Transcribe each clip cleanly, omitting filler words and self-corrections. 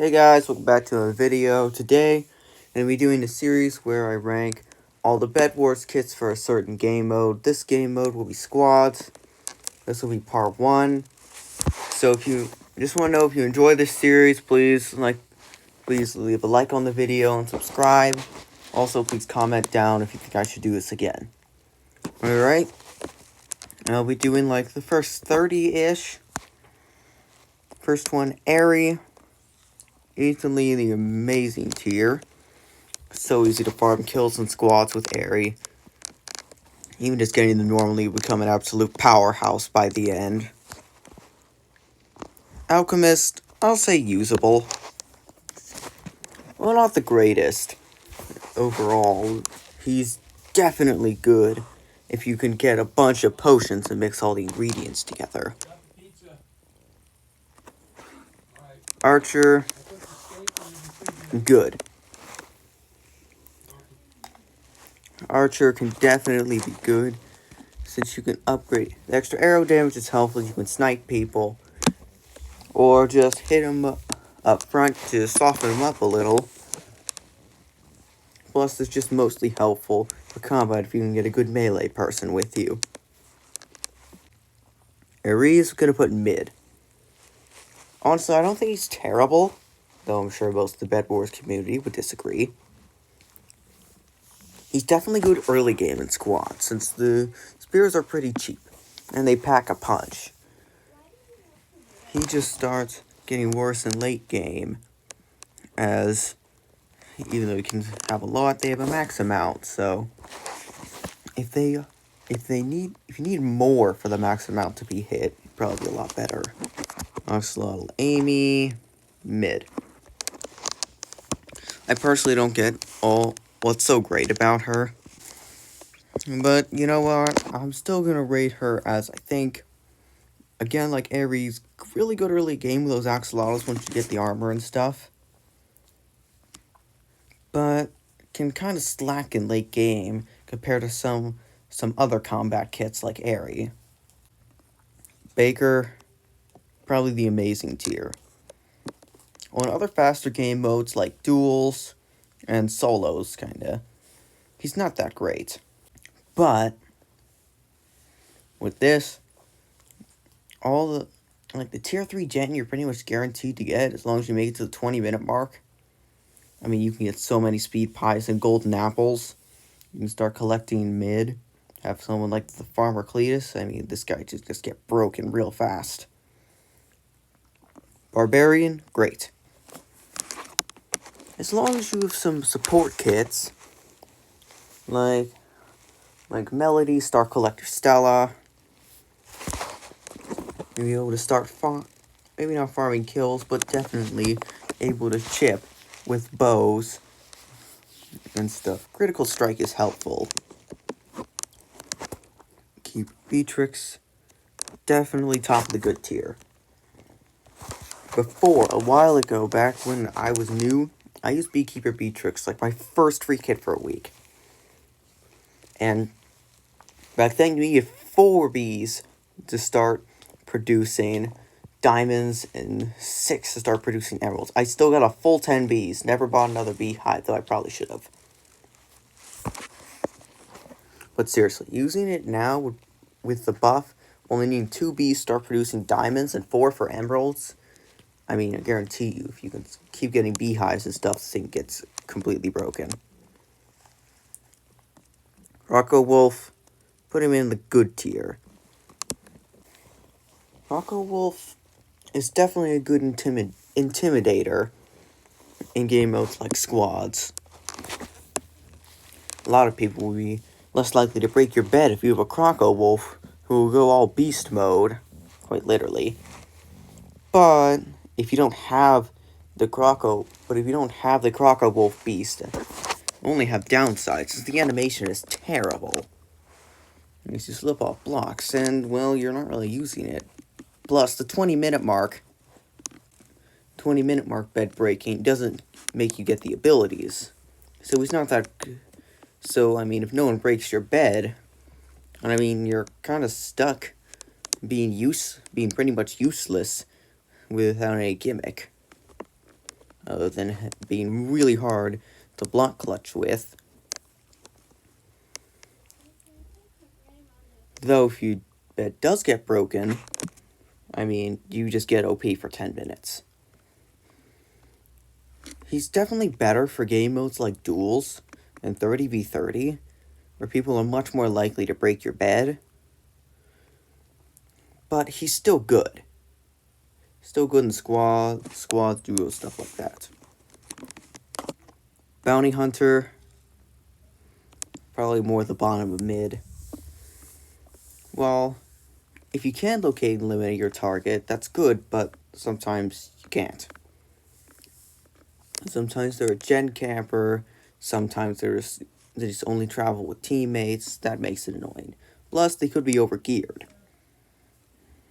Hey guys, welcome back to another video. Today, I'm going to be doing a series where I rank all the Bed Wars kits for a certain game mode. This game mode will be squads. This will be part 1. So if you just want to know if you enjoy this series, please leave a like on the video and subscribe. Also, please comment down if you think I should do this again. Alright, I'll be doing like the first 30-ish. First one, Aris. Instantly the amazing tier. So easy to farm kills and squads with Aris. Even just getting them normally would become an absolute powerhouse by the end. Alchemist, I'll say usable. Well, not the greatest. Overall, he's definitely good if you can get a bunch of potions and mix all the ingredients together. Archer, good. Archer can definitely be good, since you can upgrade. The extra arrow damage is helpful. You can snipe people, or just hit them up front to soften them up a little. Plus, it's just mostly helpful for combat if you can get a good melee person with you. Aris, gonna put mid. Honestly, I don't think he's terrible, though I'm sure most of the Bed Wars community would disagree. He's definitely good early game in squad, since the spears are pretty cheap, and they pack a punch. He just starts getting worse in late game, as even though he can have a lot, they have a max amount, so if you need more for the max amount to be hit, it'd probably be a lot better. Oxalotl Amy, mid. I personally don't get what's so great about her, but you know what, I'm still gonna rate her as, I think, again, like Ares, really good early game with those axolotls once you get the armor and stuff, but can kind of slack in late game compared to some other combat kits like Ares. Baker, probably the amazing tier. On other faster game modes like duels and solos, kinda, he's not that great. But with this, the tier 3 gen you're pretty much guaranteed to get as long as you make it to the 20-minute mark. I mean, you can get so many speed pies and golden apples. You can start collecting mid. Have someone like the farmer Cletus. I mean, this guy just get broken real fast. Barbarian, great. As long as you have some support kits, like Melody, Star Collector Stella, you'll be able to start maybe not farming kills, but definitely able to chip with bows and stuff. Critical Strike is helpful. Keep Beatrix definitely top of the good tier. Before, a while ago, back when I was new, I used Beekeeper Beatrix, like my first free kit for a week. And back then you needed 4 bees to start producing diamonds and 6 to start producing emeralds. I still got a full 10 bees. Never bought another beehive, though I probably should have. But seriously, using it now with the buff, only needing 2 bees to start producing diamonds and 4 for emeralds. I mean, I guarantee you, if you can keep getting beehives and stuff, this thing gets completely broken. Rocco Wolf, put him in the good tier. Rocco Wolf is definitely a good intimidator in game modes like squads. A lot of people will be less likely to break your bed if you have a Rocco Wolf who will go all beast mode, quite literally. But if you don't have the Rocco Wolf beast, you only have downsides, since the animation is terrible. It makes you slip off blocks, and, well, you're not really using it. Plus, the 20-minute mark bed breaking doesn't make you get the abilities. So he's not that... So, I mean, if no one breaks your bed, I mean, you're kind of stuck being pretty much useless without any gimmick. other than being really hard to block clutch with. Though if your bed does get broken, I mean, you just get OP for 10 minutes. He's definitely better for game modes like duels and 30v30, where people are much more likely to break your bed. But he's still good. Still good in squads, duos, stuff like that. Bounty Hunter, probably more the bottom of mid. Well, if you can locate and eliminate your target, that's good, but sometimes you can't. Sometimes they're a gen camper, sometimes they just only travel with teammates. That makes it annoying. Plus, they could be overgeared.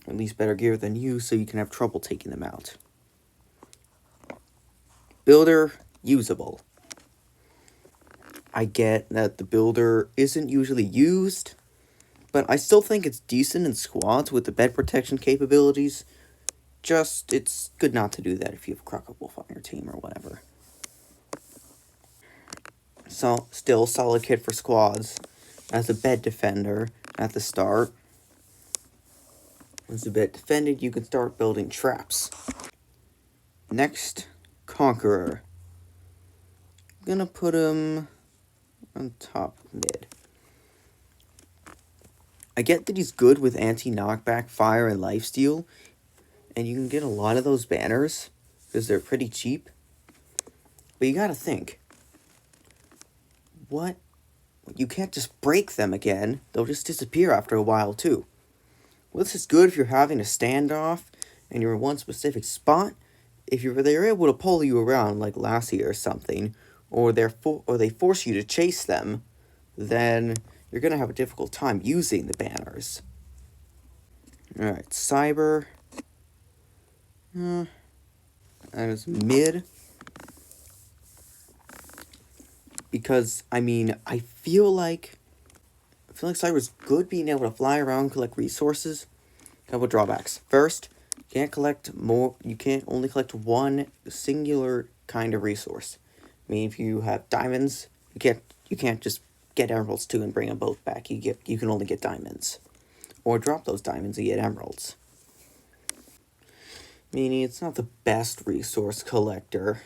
At least better gear than you, so you can have trouble taking them out. Builder, usable. I get that the builder isn't usually used, but I still think it's decent in squads with the bed protection capabilities. Just, it's good not to do that if you have Rocco Wolf on your team or whatever. So, still solid kit for squads. As a bed defender at the start. Once the bed defended, you can start building traps. Next, Conqueror. I'm gonna put him on top of mid. I get that he's good with anti-knockback, fire, and lifesteal, and you can get a lot of those banners because they're pretty cheap. But you gotta think, what? You can't just break them again. They'll just disappear after a while too. Well, this is good if you're having a standoff and you're in one specific spot. If they're able to pull you around like last year or something, or they force you to chase them, then you're gonna have a difficult time using the banners. All right, Cyber. That is mid. Because I mean, I feel like Cyber's good being able to fly around, collect resources. Couple drawbacks. First, you can't only collect one singular kind of resource. I mean, if you have diamonds, you can't just get emeralds too and bring them both back. You can only get diamonds. Or drop those diamonds and get emeralds. Meaning it's not the best resource collector.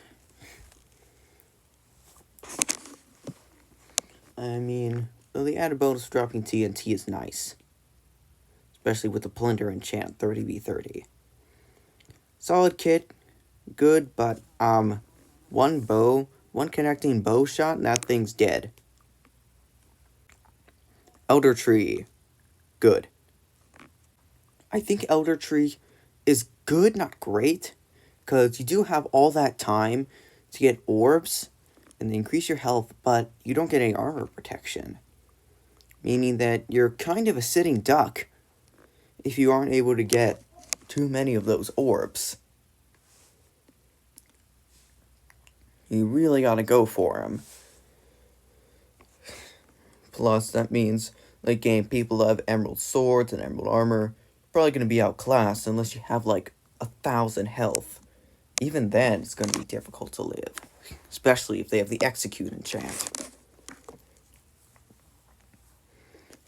I mean, the added bonus of dropping TNT is nice. Especially with the Plunder enchant 30v30. Solid kit, good, but one connecting bow shot and that thing's dead. Elder Tree, good. I think Elder Tree is good, not great, because you do have all that time to get orbs and increase your health, but you don't get any armor protection. Meaning that you're kind of a sitting duck if you aren't able to get too many of those orbs. You really gotta go for them. Plus, that means, late game, people have emerald swords and emerald armor. Probably gonna be outclassed unless you have like 1,000 health. Even then, it's gonna be difficult to live. Especially if they have the execute enchant.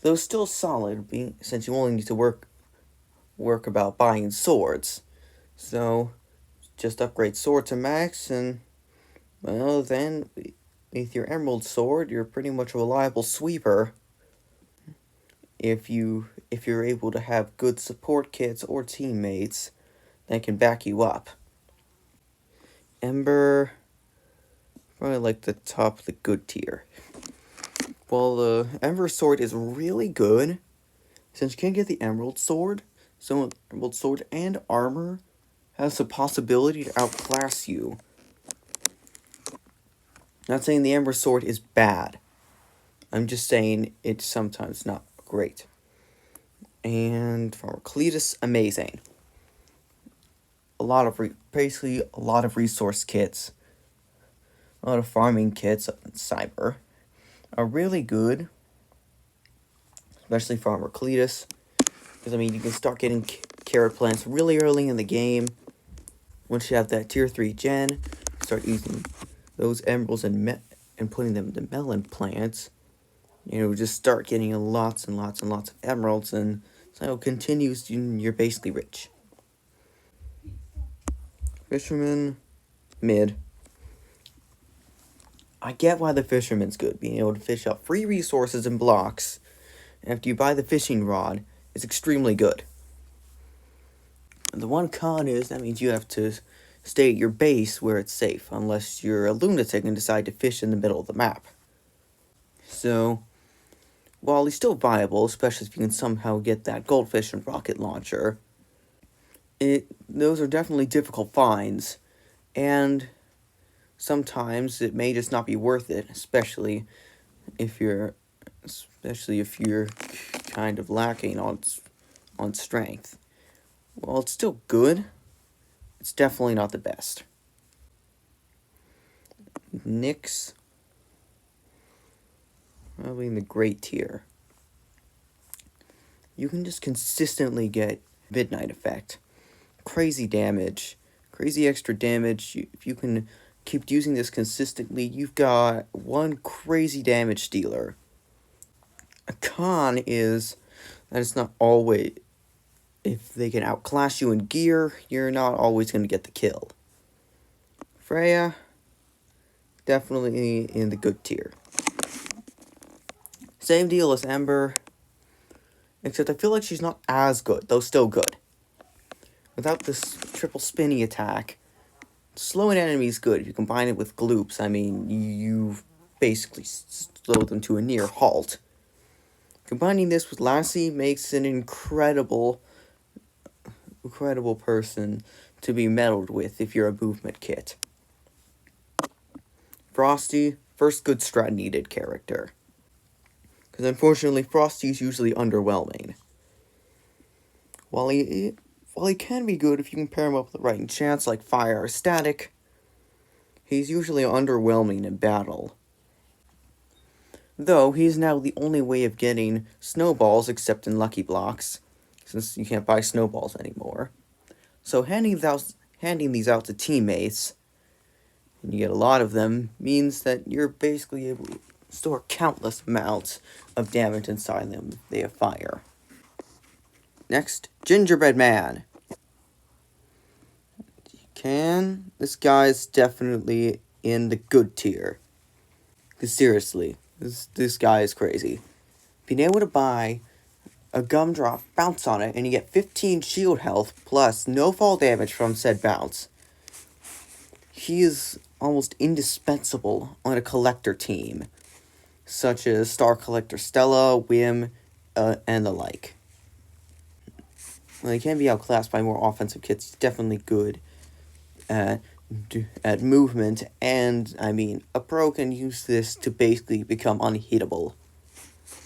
Though still solid, since you only need to work about buying swords. So, just upgrade sword to max, and, well, then, with your emerald sword, you're pretty much a reliable sweeper. If you're able to have good support kits or teammates that can back you up. Ember, probably like the top of the good tier. Well, the Ember sword is really good, since you can't get the emerald sword. So emerald sword and armor has the possibility to outclass you. Not saying the Ember sword is bad. I'm just saying it's sometimes not great. And for Cletus, amazing. Basically a lot of resource kits, a lot of farming kits on Cyber are really good, especially Farmer Cletus. Because, I mean, you can start getting carrot plants really early in the game. Once you have that tier 3 gen, start start using those emeralds and putting them into melon plants, just start getting lots and lots and lots of emeralds, and so it continues, you're basically rich. Fisherman, mid. I get why the Fisherman's good. Being able to fish up free resources and blocks after you buy the fishing rod is extremely good. And the one con is that means you have to stay at your base where it's safe, unless you're a lunatic and decide to fish in the middle of the map. So, while he's still viable, especially if you can somehow get that goldfish and rocket launcher, those are definitely difficult finds, and sometimes it may just not be worth it, especially if you're kind of lacking on strength. Well, it's still good. It's definitely not the best. Nyx, probably in the great tier. You can just consistently get midnight effect, crazy damage, crazy extra damage. If you can keep using this consistently, you've got one crazy damage dealer. A con is that it's not always, if they can outclass you in gear, you're not always going to get the kill. Freya, definitely in the good tier. Same deal as Ember, except I feel like she's not as good, though still good. Without this triple spinny attack, slowing enemies good. If you combine it with gloops, I mean, you basically slow them to a near halt. Combining this with Lassie makes an incredible person to be meddled with if you're a movement kit. Frosty, first good strat needed character. Because unfortunately, Frosty is usually underwhelming. Wally can be good if you can pair him up with the right enchants like fire or static, he's usually underwhelming in battle. Though, he's now the only way of getting snowballs except in Lucky Blocks, since you can't buy snowballs anymore. So handing these out to teammates, and you get a lot of them, means that you're basically able to store countless amounts of damage inside them if they have fire. Next, Gingerbread Man. This guy's definitely in the good tier. Because seriously, this guy is crazy. Being able to buy a gumdrop, bounce on it, and you get 15 shield health plus no fall damage from said bounce. He is almost indispensable on a collector team, such as Star Collector Stella, Whim, and the like. Well, he can be outclassed by more offensive kits. He's definitely good at movement, and I mean, a pro can use this to basically become unhittable.